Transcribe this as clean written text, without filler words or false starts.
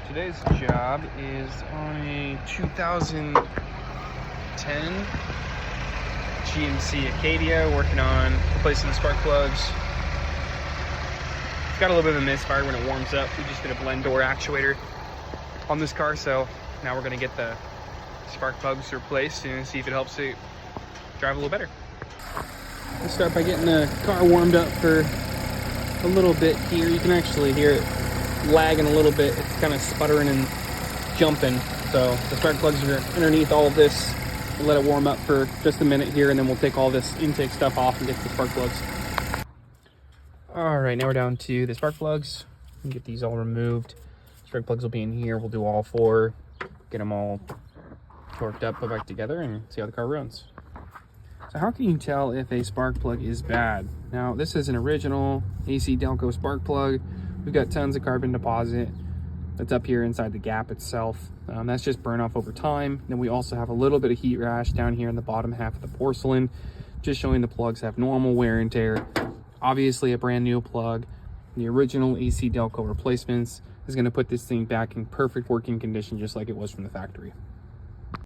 Today's job is on a 2010 GMC Acadia, working on replacing the spark plugs. It's got a little bit of a misfire when it warms up. We just did a blend door actuator on this car, so now we're gonna get the spark plugs replaced and see if it helps it drive a little better. Let's start by getting the car warmed up for a little bit here. You can actually hear it lagging a little bit. It's kind of sputtering and jumping. So the spark plugs are underneath all of this. We'll let it warm up for just a minute here, and then we'll take all this intake stuff off and get the spark plugs. All right, now we're down to the spark plugs. Get these all removed. Spark plugs will be in here. We'll do all four, get them all torqued up, put back together, and see how the car runs. So how can you tell if a spark plug is bad? Now, this is an original AC Delco spark plug. We've got tons of carbon deposit that's up here inside the gap itself. That's just burn off over time. Then we also have a little bit of heat rash down here in the bottom half of the porcelain, just showing the plugs have normal wear and tear. Obviously a brand new plug. The original AC Delco replacements is going to put this thing back in perfect working condition, just like it was from the factory.